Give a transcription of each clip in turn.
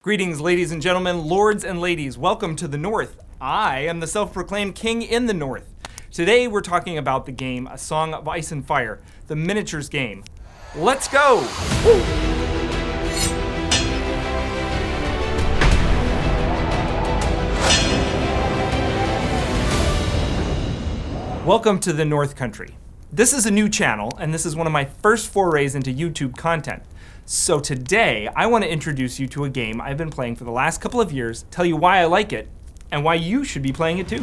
Greetings, ladies and gentlemen, lords and ladies. Welcome to the North. I am the self-proclaimed king in the North. Today we're talking about the game A Song of Ice and Fire, the miniatures game. Let's go! Woo! Welcome to the North Country. This is a new channel, and this is one of my first forays into YouTube content. So today, I want to introduce you to a game I've been playing for the last couple of years, tell you why I like it, and why you should be playing it too.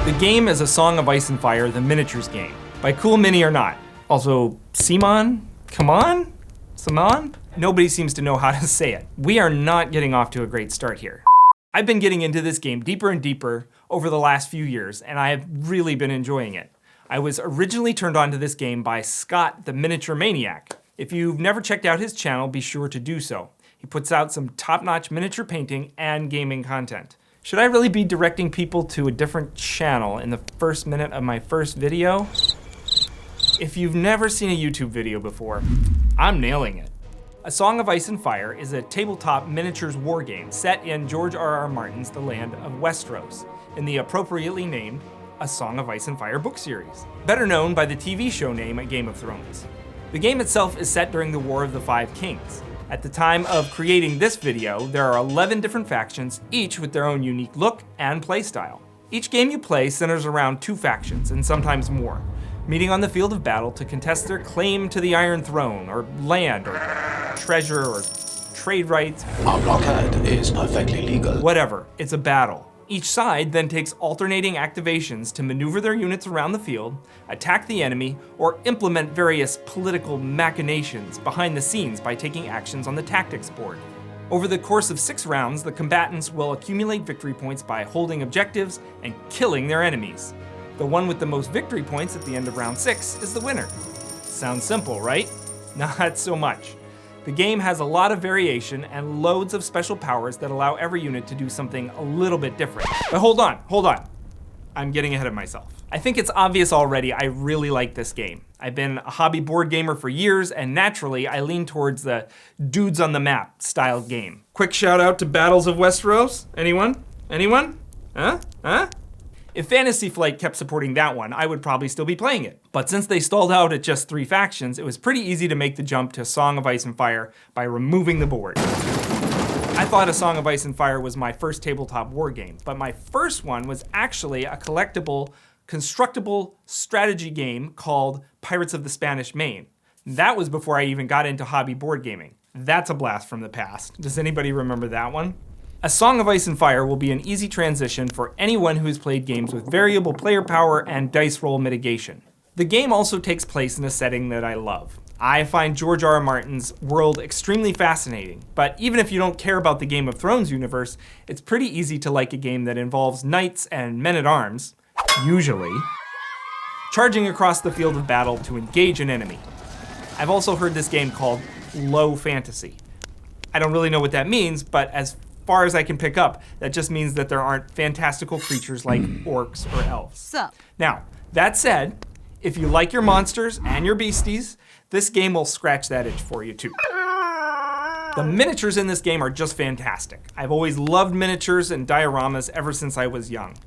The game is A Song of Ice and Fire, the miniatures game. By cool mini or not. Also, Simon? Come on? Simon? Nobody seems to know how to say it. We are not getting off to a great start here. I've been getting into this game deeper and deeper over the last few years, and I have really been enjoying it. I was originally turned on to this game by Scott, the Miniature Maniac. If you've never checked out his channel, be sure to do so. He puts out some top-notch miniature painting and gaming content. Should I really be directing people to a different channel in the first minute of my first video? If you've never seen a YouTube video before, I'm nailing it. A Song of Ice and Fire is a tabletop miniatures wargame set in George R.R. Martin's The Land of Westeros, in the appropriately named A Song of Ice and Fire book series, better known by the TV show name A Game of Thrones. The game itself is set during the War of the Five Kings. At the time of creating this video, there are 11 different factions, each with their own unique look and playstyle. Each game you play centers around two factions, and sometimes more, meeting on the field of battle to contest their claim to the Iron Throne, or land, or treasure, or trade rights. Our blockade is perfectly legal. Whatever, it's a battle. Each side then takes alternating activations to maneuver their units around the field, attack the enemy, or implement various political machinations behind the scenes by taking actions on the tactics board. Over the course of 6 rounds, the combatants will accumulate victory points by holding objectives and killing their enemies. The one with the most victory points at the end of round 6 is the winner. Sounds simple, right? Not so much. The game has a lot of variation and loads of special powers that allow every unit to do something a little bit different. But hold on. I'm getting ahead of myself. I think it's obvious already I really like this game. I've been a hobby board gamer for years, and naturally I lean towards the dudes on the map style game. Quick shout out to Battles of Westeros. Anyone? Huh? If Fantasy Flight kept supporting that one, I would probably still be playing it. But since they stalled out at just 3 factions, it was pretty easy to make the jump to Song of Ice and Fire by removing the board. I thought A Song of Ice and Fire was my first tabletop war game, but my first one was actually a collectible, constructible strategy game called Pirates of the Spanish Main. That was before I even got into hobby board gaming. That's a blast from the past. Does anybody remember that one? A Song of Ice and Fire will be an easy transition for anyone who's played games with variable player power and dice roll mitigation. The game also takes place in a setting that I love. I find George R.R. Martin's world extremely fascinating, but even if you don't care about the Game of Thrones universe, it's pretty easy to like a game that involves knights and men-at-arms, usually, charging across the field of battle to engage an enemy. I've also heard this game called low fantasy. I don't really know what that means, but as far as I can pick up, that just means that there aren't fantastical creatures like orcs or elves. Now, that said, if you like your monsters and your beasties, this game will scratch that itch for you too. The miniatures in this game are just fantastic. I've always loved miniatures and dioramas ever since I was young.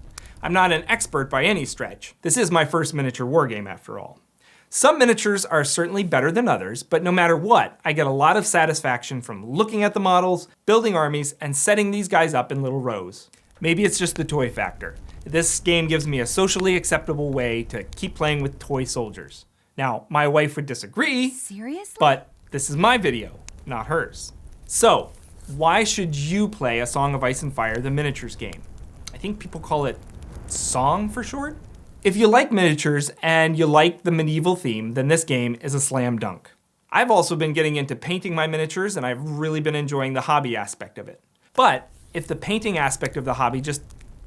I'm not an expert by any stretch. This is my first miniature wargame after all. Some miniatures are certainly better than others, but no matter what, I get a lot of satisfaction from looking at the models, building armies, and setting these guys up in little rows. Maybe it's just the toy factor. This game gives me a socially acceptable way to keep playing with toy soldiers. Now, my wife would disagree. Seriously? But this is my video, not hers. So, why should you play A Song of Ice and Fire, the miniatures game? I think people call it Song for short? If you like miniatures and you like the medieval theme, then this game is a slam dunk. I've also been getting into painting my miniatures, and I've really been enjoying the hobby aspect of it. But if the painting aspect of the hobby just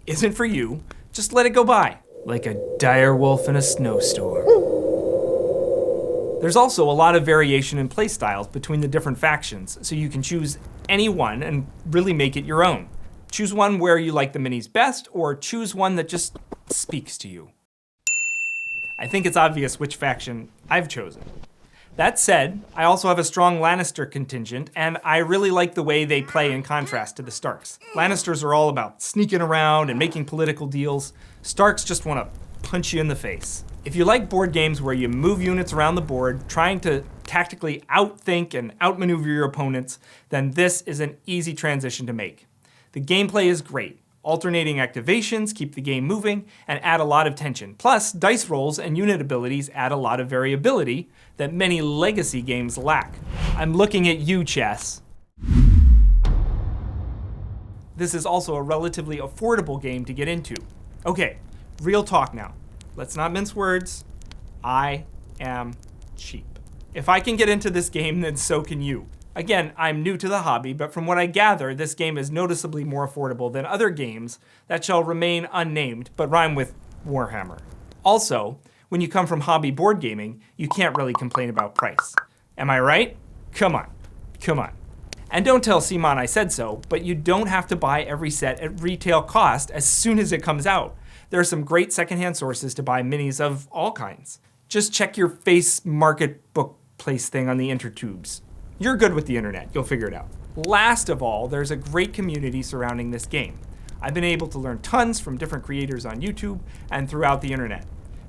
isn't for you, just let it go by. Like a dire wolf in a snowstorm. There's also a lot of variation in playstyles between the different factions, so you can choose any one and really make it your own. Choose one where you like the minis best, or choose one that just speaks to you. I think it's obvious which faction I've chosen. That said, I also have a strong Lannister contingent, and I really like the way they play in contrast to the Starks. Lannisters are all about sneaking around and making political deals. Starks just want to punch you in the face. If you like board games where you move units around the board, trying to tactically outthink and outmaneuver your opponents, then this is an easy transition to make. The gameplay is great. Alternating activations keep the game moving and add a lot of tension. Plus, dice rolls and unit abilities add a lot of variability that many legacy games lack. I'm looking at you, chess. This is also a relatively affordable game to get into. Okay, real talk now. Let's not mince words. I am cheap. If I can get into this game, then so can you. Again, I'm new to the hobby, but from what I gather, this game is noticeably more affordable than other games that shall remain unnamed, but rhyme with Warhammer. Also, when you come from hobby board gaming, you can't really complain about price. Am I right? Come on, come on. And don't tell Simon I said so, but you don't have to buy every set at retail cost as soon as it comes out. There are some great secondhand sources to buy minis of all kinds. Just check your face market book place thing on the intertubes. You're good with the internet, you'll figure it out. Last of all, there's a great community surrounding this game. I've been able to learn tons from different creators on YouTube and throughout the internet.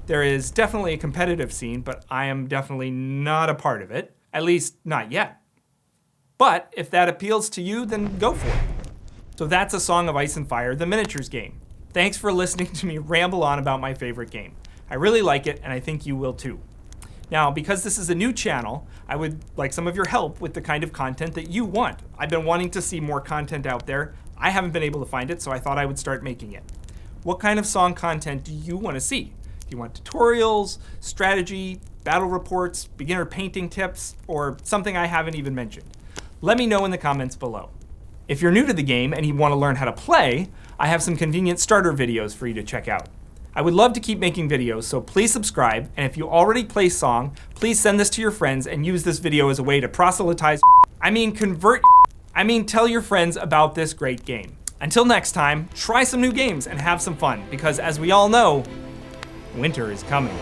There is definitely a competitive scene, but I am definitely not a part of it, at least not yet. But if that appeals to you, then go for it. So that's A Song of Ice and Fire, the miniatures game. Thanks for listening to me ramble on about my favorite game. I really like it, and I think you will too. Now, because this is a new channel, I would like some of your help with the kind of content that you want. I've been wanting to see more content out there. I haven't been able to find it, so I thought I would start making it. What kind of song content do you want to see? Do you want tutorials, strategy, battle reports, beginner painting tips, or something I haven't even mentioned? Let me know in the comments below. If you're new to the game and you want to learn how to play, I have some convenient starter videos for you to check out. I would love to keep making videos, so please subscribe, and if you already play Song, please send this to your friends and use this video as a way to proselytize, tell your friends about this great game. Until next time, try some new games and have some fun, because as we all know, winter is coming.